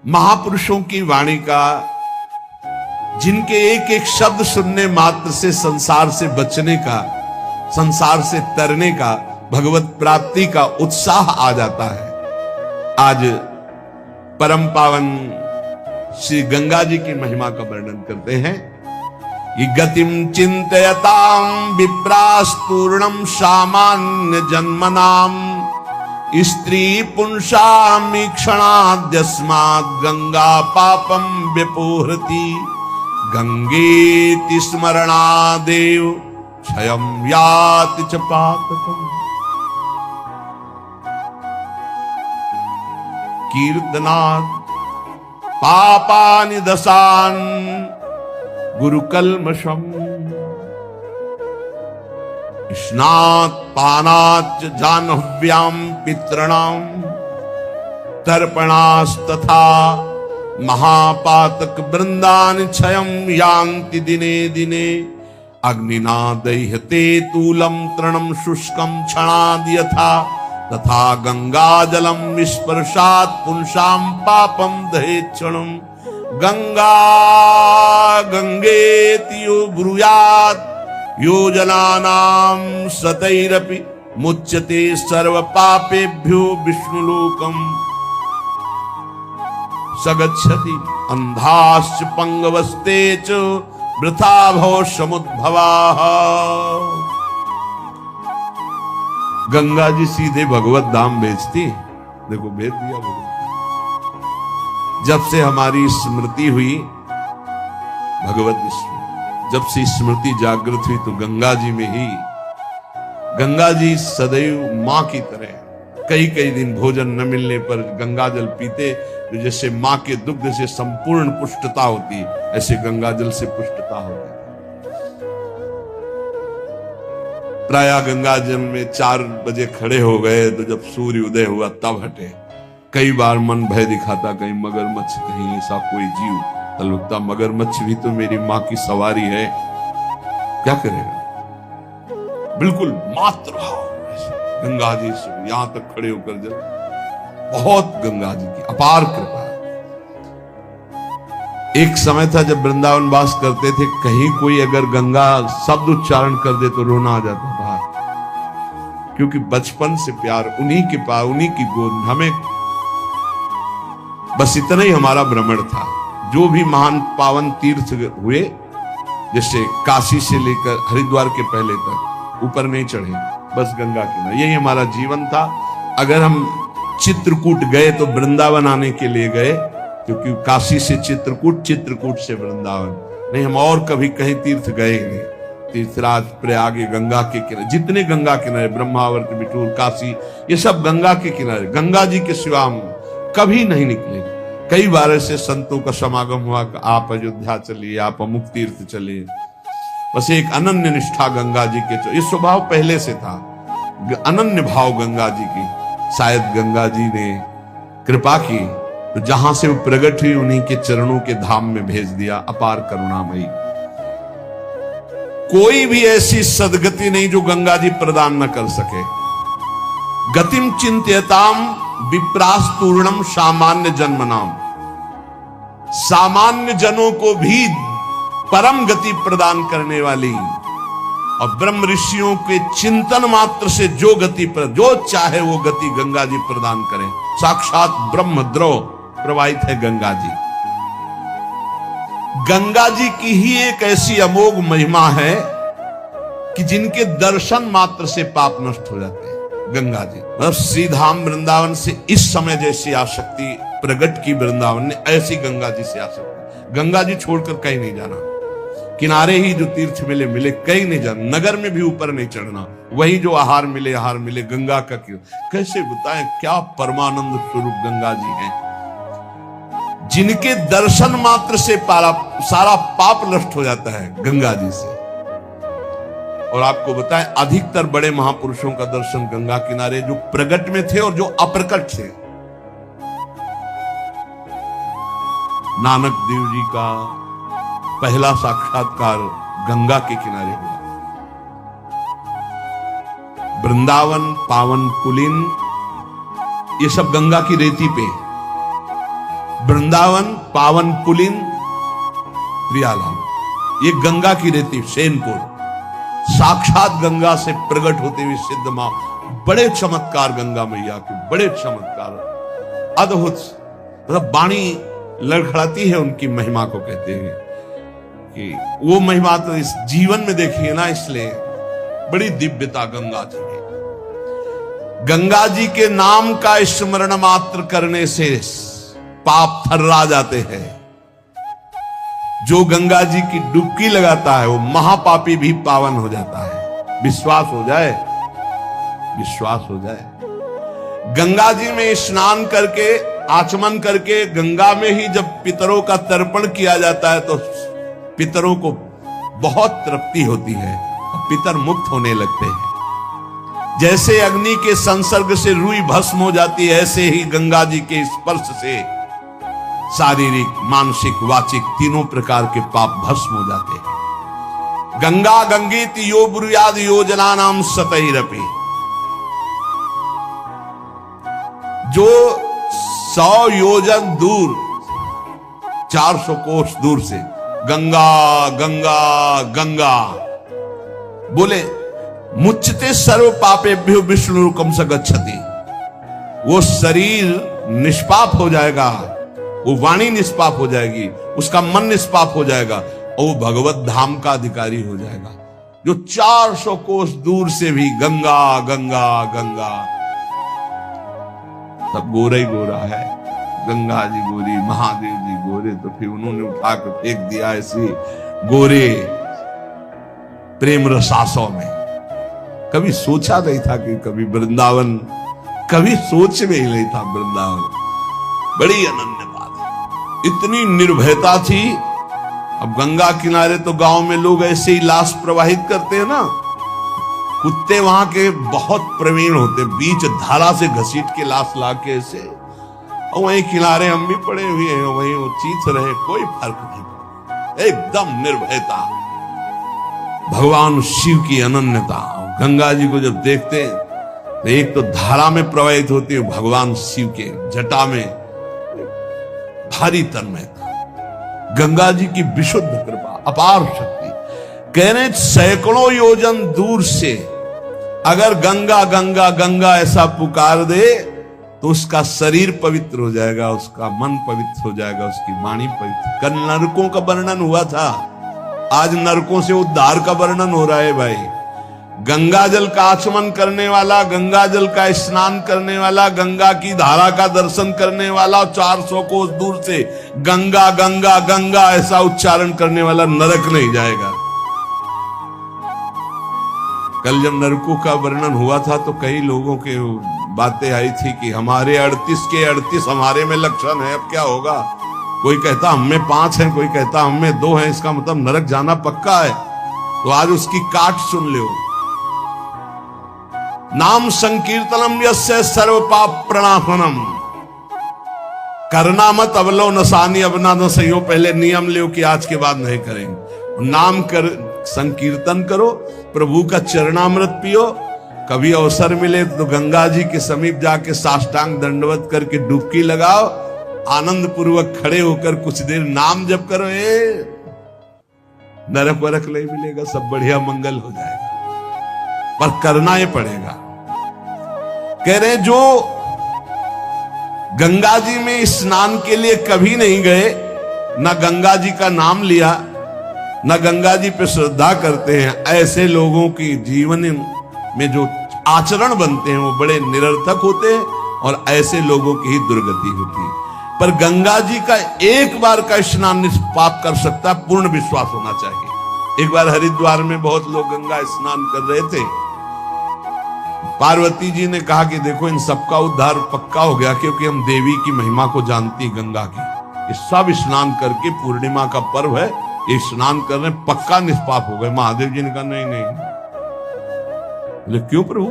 महापुरुषों की वाणी का, जिनके एक एक शब्द सुनने मात्र से संसार से बचने का, संसार से तरने का, भगवत प्राप्ति का उत्साह आ जाता है। आज परम पावन श्री गंगा जी की महिमा का वर्णन करते हैं। ये गतिम चिंतयताम विप्रास्तूर्णम सामान्य जन्मनाम स्त्री पुंसामीक्षणाद्यस्मात् गंगा पापम व्यपोहति गंगेति स्मरणादेव क्षयं याति च पातकम्। कीर्तनात् पापानि दशान् गुरुकल्मषम् स्नात् पानाच्च जाह्नव्यां पितॄणां तर्पणास्तथा महापातक वृंदानि क्षयं यान्ति दिने दिने अग्निना दह्यते तूलं तृणं शुष्कं क्षणाद् यथा तथा गंगाजलं विस्पर्शात् पुंसां पापं दहेत् क्षणं गंगा गंगेति यो ब्रूयात् यो जनानां सतैरपि मुच्यते सर्व पापेभ्यो विष्णुलोकम् सगच्छति अंधाश्च पंगवस्ते च वृथा भव समुद्भवाः। गंगा जी सीधे भगवत धाम भेजती, देखो भेज दिया भगवत। जब से हमारी स्मृति हुई भगवत स्मृति, जब से स्मृति जागृत हुई तो गंगा जी में ही, गंगा जी सदैव मां की तरह, कई कई दिन भोजन न मिलने पर गंगा जल पीते तो जैसे मां के दुग्ध से संपूर्ण पुष्टता होती, ऐसे गंगा जल से पुष्टता होती। प्रायः गंगा जल में 4 बजे खड़े हो गए तो जब सूर्य उदय हुआ तब हटे। कई बार मन भय दिखाता, कहीं मगरमच्छ, कहीं ऐसा कोई जीव तलुकता। मगरमच्छ भी तो मेरी मां की सवारी है, क्या करेगा। बिल्कुल मात्र भाव गंगा जी से यहां तक खड़े होकर जल, बहुत गंगा जी की अपार कृपा। एक समय था जब वृंदावन वास करते थे, कहीं कोई अगर गंगा शब्द उच्चारण कर दे तो रोना आ जाता बाहर, क्योंकि बचपन से प्यार, उन्हीं के पास, उन्हीं की गोद हमें, बस इतना ही हमारा भ्रमण था। जो भी महान पावन तीर्थ हुए, जैसे काशी से लेकर हरिद्वार के पहले तक ऊपर नहीं चढ़े, बस गंगा किनारे, यही हमारा जीवन था। अगर हम चित्रकूट गए तो वृंदावन आने के लिए गए, क्योंकि काशी से चित्रकूट, चित्रकूट से वृंदावन नहीं, हम और कभी कहीं तीर्थ गए ही नहीं। तीर्थराज, प्रयाग, गंगा के किनारे, जितने गंगा किनारे, ब्रह्मावर्त, बिठूर, काशी, ये सब गंगा के किनारे, गंगा जी के सिवा हम कभी नहीं निकले। कई बार ऐसे संतों का समागम हुआ कि आप अयोध्या चलिए, आप अमुक तीर्थ चलिए, बस एक अनन्य निष्ठा गंगा जी के, ये स्वभाव पहले से था, अनन्य भाव गंगा जी की। शायद गंगा जी ने कृपा की तो जहां से वो प्रकट हुई उन्हीं के चरणों के धाम में भेज दिया। अपार करुणामयी, कोई भी ऐसी सदगति नहीं जो गंगा जी प्रदान न कर सके। गतिम चिंत्यताम विप्रास्तूर्णम सामान्य जन्मनाम, सामान्य जनों को भी परम गति प्रदान करने वाली, और ब्रह्म ऋषियों के चिंतन मात्र से जो गति पर, जो चाहे वो गति गंगा जी प्रदान करें। साक्षात ब्रह्म द्रव प्रवाहित है गंगा जी। गंगा जी की ही एक ऐसी अमोघ महिमा है कि जिनके दर्शन मात्र से पाप नष्ट हो जाते हैं। गंगा जी मतलब श्रीधाम वृंदावन से इस समय जैसी आसक्ति प्रकट की वृंदावन ने, ऐसी गंगा जी से आसक्ति। गंगा जी छोड़कर कहीं नहीं जाना, किनारे ही जो तीर्थ मिले मिले, कहीं नहीं जाना, नगर में भी ऊपर नहीं चढ़ना, वही जो आहार मिले गंगा का। कैसे बताएं क्या परमानंद स्वरूप गंगा जी हैं, जिनके दर्शन मात्र से सारा पाप नष्ट हो जाता है गंगा जी से। और आपको बताएं अधिकतर बड़े महापुरुषों का दर्शन गंगा किनारे, जो प्रगट में थे और जो अप्रकट थे। नानक देव जी का पहला साक्षात्कार गंगा के किनारे हुआ। वृंदावन, पावन पुलिन, ये सब गंगा की रेती पे। वृंदावन, पावन पुलिन, प्रियालाल, ये गंगा की रेती सेनपुर, साक्षात गंगा से प्रकट होते हुए सिद्ध मां, बड़े चमत्कार गंगा मैया के, बड़े चमत्कार, अद्भुत, मतलब वाणी लड़खड़ाती है उनकी महिमा को। कहते हैं कि वो महिमा तो इस जीवन में देखिए ना, इसलिए बड़ी दिव्यता गंगा जी में। गंगा जी के नाम का स्मरण मात्र करने से पाप थर्रा जाते हैं। जो गंगा जी की डुबकी लगाता है वो महापापी भी पावन हो जाता है। विश्वास हो जाए, विश्वास हो जाए। गंगा जी में स्नान करके, आचमन करके, गंगा में ही जब पितरों का तर्पण किया जाता है तो पितरों को बहुत तृप्ति होती है और पितर मुक्त होने लगते हैं। जैसे अग्नि के संसर्ग से रुई भस्म हो जाती है, ऐसे ही गंगा जी के स्पर्श से शारीरिक, मानसिक, वाचिक तीनों प्रकार के पाप भस्म हो जाते हैं। गंगा गंगीत यो ब्रुयाद योजना नाम सतैरपि, जो 100 योजन दूर, 400 कोस दूर से गंगा गंगा गंगा बोले, मुच्यते सर्व पापेभ्यो विष्णुरुकम स गच्छति, वो शरीर निष्पाप हो जाएगा, वो वाणी निष्पाप हो जाएगी, उसका मन निष्पाप हो जाएगा और वो भगवत धाम का अधिकारी हो जाएगा। जो 400 कोस दूर से भी गंगा गंगा गंगा, सब गोरा ही गोरा है। गंगा जी गोरी, महादेव जी गोरे, तो फिर उन्होंने उठा कर फेंक दिया ऐसे गोरे प्रेम रसासों में। कभी सोचा नहीं था कि कभी वृंदावन, कभी सोच में ही नहीं था वृंदावन। बड़ी अनन्य बात है, इतनी निर्भयता थी। अब गंगा किनारे तो गांव में लोग ऐसे ही लाश प्रवाहित करते हैं ना, कुत्ते वहां के बहुत प्रवीण होते, बीच धारा से घसीट के लाश ला के ऐसे, और वहीं किनारे हम भी पड़े हुए हैं, वहीं वो चीख रहे, कोई फर्क नहीं, एकदम निर्भयता। भगवान शिव की अनन्यता। गंगा जी को जब देखते तो एक तो धारा में प्रवाहित होती है, भगवान शिव के जटा में भारी तन्मयता। गंगा जी की विशुद्ध कृपा, अपार शक्ति। कहने सैकड़ों योजन दूर से अगर गंगा गंगा गंगा ऐसा पुकार दे तो उसका शरीर पवित्र हो जाएगा, उसका मन पवित्र हो जाएगा, उसकी वाणी पवित्र। कल नरकों का वर्णन हुआ था, आज नरकों से उद्धार का वर्णन हो रहा है भाई। गंगा जल का आचमन करने वाला, गंगा जल का स्नान करने वाला, गंगा की धारा का दर्शन करने वाला, 400 कोस दूर से गंगा गंगा गंगा ऐसा उच्चारण करने वाला नरक नहीं जाएगा। कल जब नरकों का वर्णन हुआ था तो कई लोगों के बातें आई थी कि हमारे 38 के 38 हमारे में लक्षण है, अब क्या होगा। कोई कहता हम में 5 है, कोई कहता हम में 2 है, इसका मतलब नरक जाना पक्का है। तो आज उसकी काट सुन लो। नाम संकीर्तनम यस्य सर्व पाप प्रणाशनम, करना मत अवलो नसानी, अब ना न सही हो, पहले नियम लो कि आज के बाद नहीं करेंगे। नाम कर संकीर्तन करो, प्रभु का चरणामृत पियो। कभी अवसर मिले तो गंगा जी के समीप जाके साष्टांग दंडवत करके डुबकी लगाओ, आनंद पूर्वक खड़े होकर कुछ देर नाम जप करो, नरक वरक नहीं मिलेगा, सब बढ़िया मंगल हो जाएगा। पर करना ही पड़ेगा। कह रहे जो गंगा जी में स्नान के लिए कभी नहीं गए, ना गंगा जी का नाम लिया, ना गंगा जी पे श्रद्धा करते हैं, ऐसे लोगों की जीवन में जो आचरण बनते हैं वो बड़े निरर्थक होते हैं और ऐसे लोगों की ही दुर्गति होती है। पर गंगा जी का एक बार का स्नान निष्पाप कर सकता, पूर्ण विश्वास होना चाहिए। एक बार हरिद्वार में बहुत लोग गंगा स्नान कर रहे थे, पार्वती जी ने कहा कि देखो इन सबका उद्धार पक्का हो गया, क्योंकि हम देवी की महिमा को जानती गंगा की। ये सब स्नान करके, पूर्णिमा का पर्व है, ये स्नान कर रहे, पक्का निष्पाप हो गए। महादेव जी ने कहा नहीं नहीं। बोले क्यों प्रभु?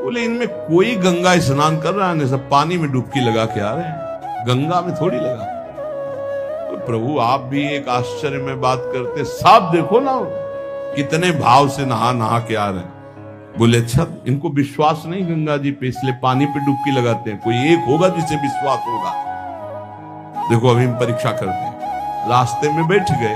बोले इनमें कोई गंगा स्नान कर रहा है, सब पानी में डुबकी लगा के आ रहे हैं, गंगा में थोड़ी लगा। तो प्रभु आप भी एक आश्चर्य में बात करते, साफ देखो ना कितने भाव से नहा नहा के आ रहे हैं। बोले अच्छा, इनको विश्वास नहीं गंगा जी पे, इसलिए पानी पे डुबकी लगाते हैं। कोई एक होगा जिसे विश्वास होगा। देखो अभी हम परीक्षा करते हैं, रास्ते में बैठ गए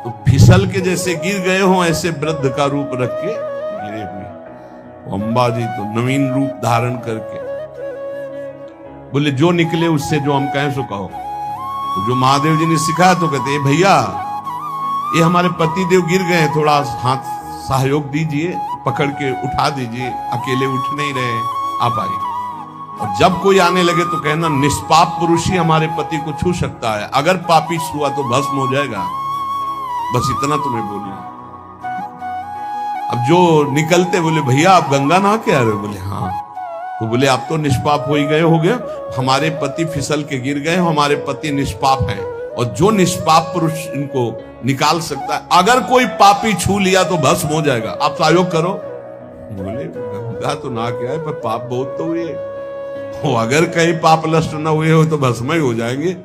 तो फिसल के जैसे गिर गए हो ऐसे वृद्ध का रूप रख के गिरे हुए। अम्बा जी तो नवीन रूप धारण करके बोले जो निकले उससे जो हम कहें सो कहो। तो जो महादेव जी ने सिखाया तो कहते भैया ये हमारे पति देव गिर गए, थोड़ा हाथ सहयोग दीजिए, पकड़ के उठा दीजिए, अकेले उठ नहीं रहे, आप आइए। और जब कोई आने लगे तो कहना निष्पाप पुरुष ही हमारे पति को छू सकता है, अगर पापी छुआ तो भस्म हो जाएगा। बस इतना तुम्हें बोलना। अब जो निकलते बोले भैया आप गंगा नहा के आ रहे हो? बोले हाँ। तो बोले आप तो निष्पाप हो ही गए होगे, हमारे पति फिसल के गिर गए, हमारे पति निष्पाप हैं, और जो निष्पाप पुरुष इनको निकाल सकता है, अगर कोई पापी छू लिया तो भस्म हो जाएगा, आप सहयोग करो। बोले गंगा तो नहा के आए पर पाप बहुत तो हुए, अगर कहीं पाप नष्ट न हुए हो तो भस्म ही हो जाएंगे।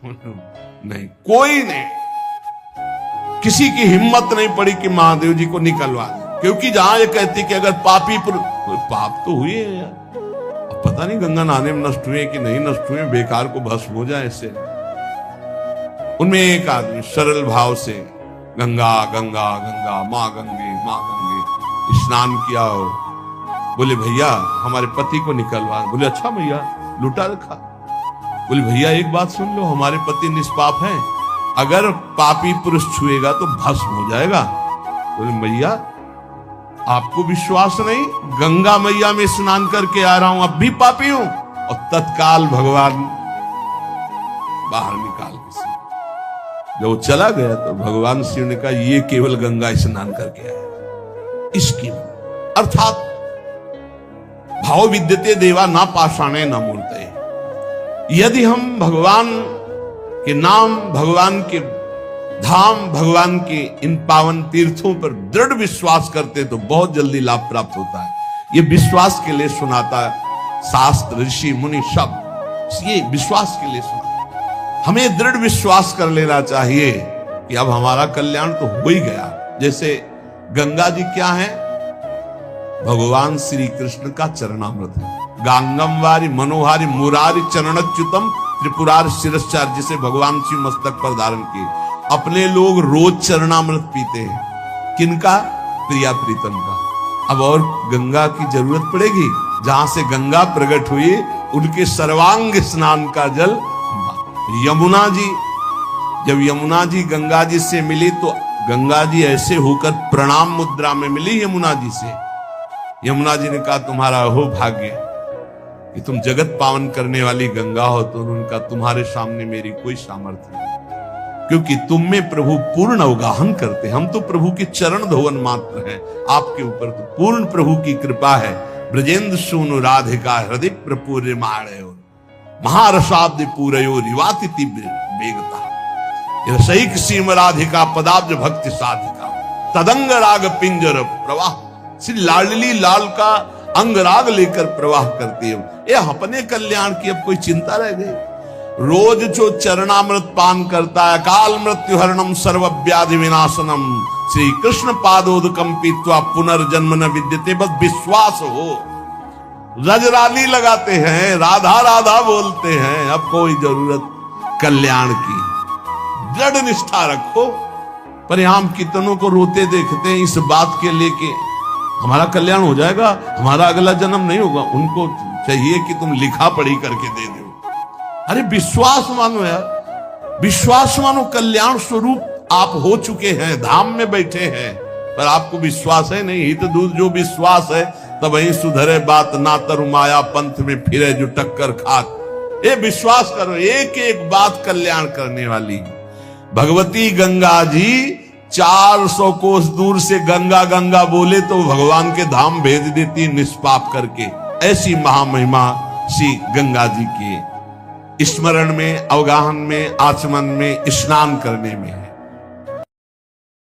नहीं, कोई नहीं, किसी की हिम्मत नहीं पड़ी कि महादेव जी को निकलवा दे, क्योंकि जहां ये कहती कि अगर पापी पाप तो हुए हैं यार, अब पता नहीं गंगा नहाने में नष्ट हुए कि नहीं नष्ट हुए, बेकार को भस्म हो जाए इससे। उनमें एक आदमी सरल भाव से गंगा गंगा गंगा माँ गंगे स्नान किया और बोले भैया हमारे पति को निकलवा। बोले अच्छा भैया, लुटा रखा। बोले भैया एक बात सुन लो, हमारे पति निष्पाप हैं, अगर पापी पुरुष छुएगा तो भस्म हो जाएगा। बोले भैया आपको विश्वास नहीं, गंगा मैया में स्नान करके आ रहा हूं, अब भी पापी हूं। और तत्काल भगवान बाहर निकाल के जब वो चला गया तो भगवान शिव ने कहा ये केवल गंगा स्नान करके आया। इसकी अर्थात भाव विद्यते देवा ना पाषाणे ना मूर्तये। यदि हम भगवान के नाम, भगवान के धाम, भगवान के इन पावन तीर्थों पर दृढ़ विश्वास करते तो बहुत जल्दी लाभ प्राप्त होता है। ये विश्वास के लिए सुनाता है शास्त्र, ऋषि मुनि सब ये विश्वास के लिए सुनाता। हमें दृढ़ विश्वास कर लेना चाहिए कि अब हमारा कल्याण तो हो ही गया। जैसे गंगा जी क्या है? भगवान श्री कृष्ण का चरणामृत है। गांगम वारी मनोहारी मुरारी चरणच्युतम त्रिपुरार शिरश्चार, जिसे भगवान शिव मस्तक पर धारण किए। अपने लोग रोज चरणामृत पीते हैं, किनका? प्रिया प्रीतम का। अब और गंगा की जरूरत पड़ेगी? जहां से गंगा प्रकट हुई उनके सर्वांग स्नान का जल यमुना जी। जब यमुना जी गंगा जी से मिली तो गंगा जी ऐसे होकर प्रणाम मुद्रा में मिली यमुना जी से। यमुना जी ने कहा तुम्हारा हो भाग्य कि तुम जगत पावन करने वाली गंगा हो। तो उनका तुम्हारे सामने मेरी कोई सामर्थ्य नहीं, क्योंकि तुम में प्रभु पूर्ण अवगाहन करते, हम तो प्रभु के चरण धोवन मात्र हैं। आपके ऊपर तो पूर्ण प्रभु की कृपा है। ब्रजेंद्र सूनु राधिका हृदय प्रपूर्य माणयो महारसाब्द पूरयो रिवाति वेगता रसैक सीम राधिका पदाब्ज भक्ति साधिका तदंग राग पिंजर प्रवाह। श्री लाडली लाल का अंग राग लेकर प्रवाह करती है। ये अपने कल्याण की अब कोई चिंता रह गई? रोज जो चरणामृत पान करता है, काल मृत्यु हरणम सर्व व्याधि विनाशनम श्री कृष्ण पादोदकम पीत्वा पुनर्जन्म न विद्यते। बस विश्वास हो, रजराली लगाते हैं, राधा राधा बोलते हैं, अब कोई जरूरत कल्याण की। दृढ़ निष्ठा रखो। पर हम कितनों को रोते देखते हैं इस बात के लेके हमारा कल्याण हो जाएगा, हमारा अगला जन्म नहीं होगा। उनको चाहिए कि तुम लिखा पढ़ी करके दे दो। अरे विश्वास मानो यार, विश्वास मानो। कल्याण स्वरूप आप हो चुके हैं, धाम में बैठे हैं, पर आपको विश्वास है नहीं। हित दूध जो विश्वास है तब वही सुधरे बात, ना तरु माया पंथ में फिरे जो टक्कर खात। ये विश्वास करो, एक एक बात कल्याण करने वाली। भगवती गंगा जी 400 कोस दूर से गंगा गंगा बोले तो भगवान के धाम भेज देती निष्पाप करके। ऐसी महामहिमा श्री गंगा जी के स्मरण में, अवगाहन में, आचमन में, स्नान करने में।